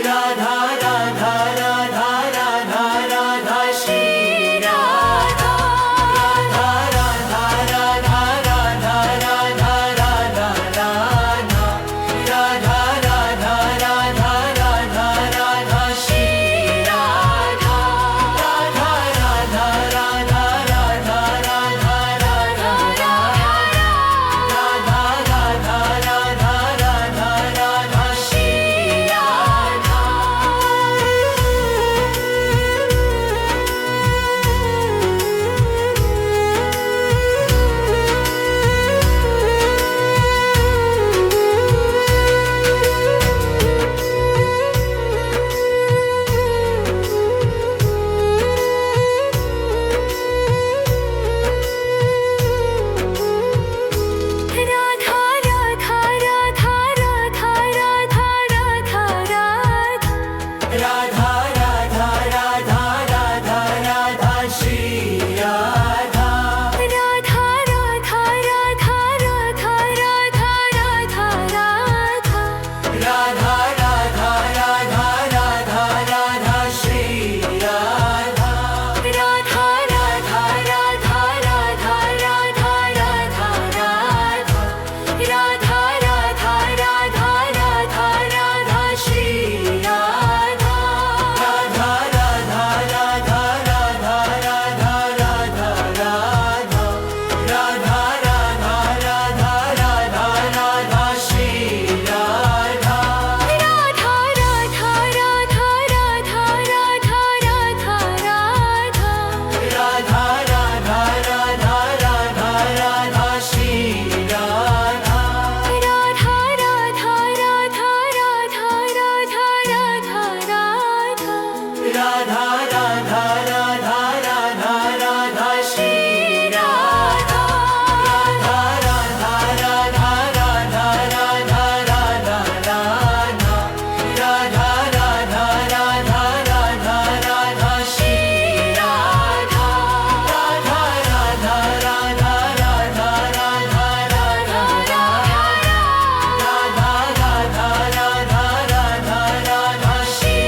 Radha Radha Radha Radha Radha Shri Radha Radha Radha Radha Radha Radha Radha Radha Radha Radha Radha Radha Radha Shri Radha Radha Radha Radha Radha Radha Radha Radha Radha Radha Radha Shri Radha Radha Radha Radha Radha Shri Radha Radha Radha Radha Radha Radha Radha Radha Radha Radha Radha Radha Radha Shri Radha Radha Radha Radha Radha Radha Radha Radha Radha Radha Radha Radha Radha Shri Radha Radha Radha Radha Radha Radha Radha Radha Radha Radha Radha Radha Radha Shri Radha Radha Radha Radha Radha Radha Radha Radha Radha Radha Radha Radha Radha Shri Radha Radha Radha Radha Radha Radha Radha Radha Radha Radha Radha Radha Radha Shri Radha Radha Radha Radha Radha Radha Radha Radha Radha Radha Radha Radha Radha Shri Radha Radha Radha Radha Radha Radha Radha Radha Radha Radha Radha Shri Radha Radha Radha Radha Radha Radha Radha Radha Radha Radha Radha Radha Radha Shri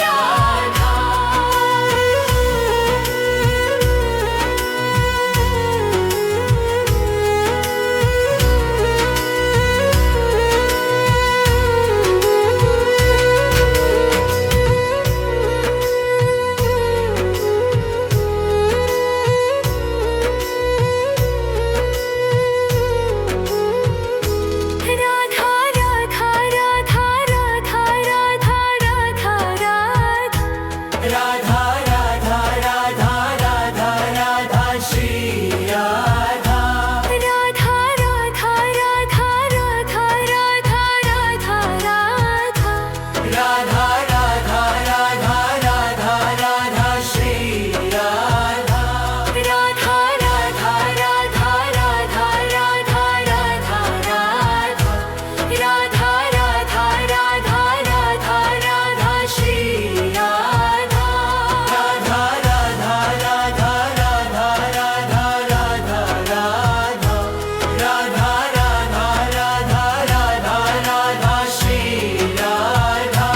Radha Radha Radha Radha Radha Radha Radha Radha Radha Radha Radha Radha Radha Shri Radha Radha Radha Radha Radha Radha Radha Radha Radha Radha Radha Radha Radha Shri Radha Radha Radha Radha Radha Radha Radha Radha Radha Radha Radha Radha Radha Shri Radha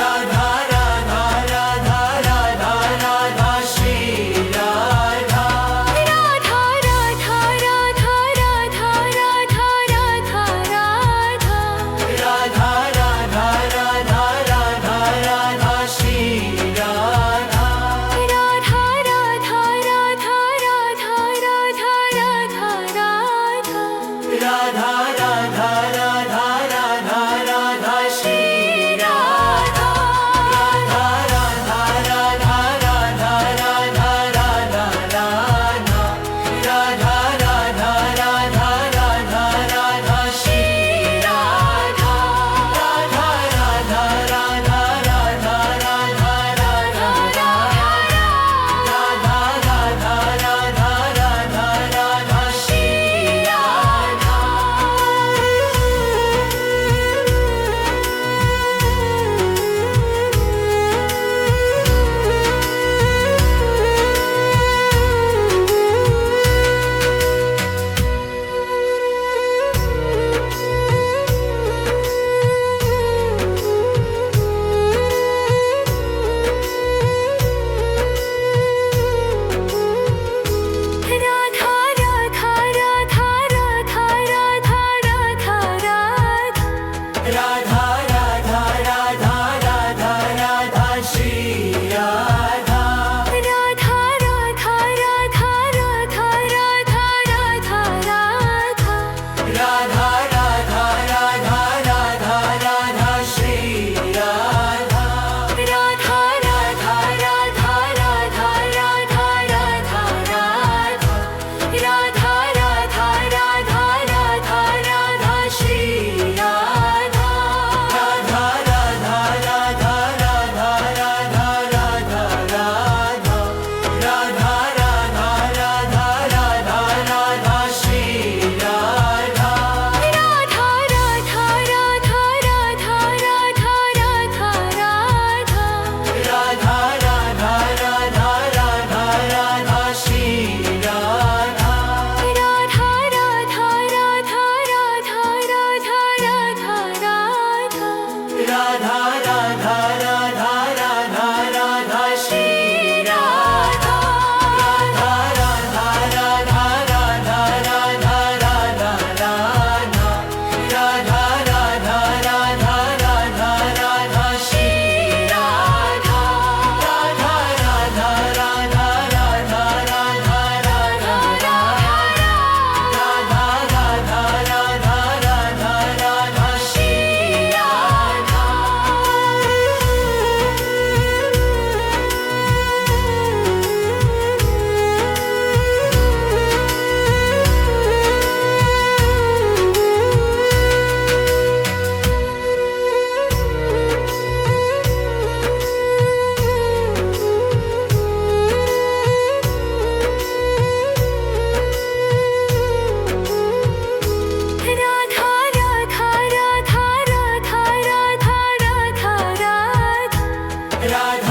Radha Radha Radha Radha Radha Shri Radha Radha Radha Radha Radha Radha Radha Radha Radha Radha Radha Radha Radha Shri Radha Radha Radha Radha Radha Radha Radha Radha Radha Radha Radha Radha Shri Radha Radha Radha Radha Radha Radha Radha Radha Radha Radha Radha Radha Radha Shri Radha Radha Radha Radha Radha Radha Radha Radha Radha Radha Shri Radha Radha Radha Radha Radha Radha Radha Radha Radha Radha Radha Shri Radha Radha Radha Radha Radha Radha Radha Radha Radha Radha Radha Radha Shri Radha Radha Radha Radha Radha Radha Radha Radha Radha Radha Radha Radha Shri Radha Radha Radha Radha Radha Radha Radha Radha Radha Radha Radha Radha Radha Shri Radha Radha Radha Radha Radha Radha Radha Radha Radha Radha Radha Radha Shri Radha Radha Radha Radha Radha Radha Radha Radha Radha Radha Radha Radha Shri Radha Radha Radha Radha Radha Radha Radha Radha Radha Radha Radha Radha Radha Shri Radha Radha Radha Radha Radha Radha Radha Radha Radha Radha Radha Shri Radha Radha Radha Radha Radha Radha Radha Radha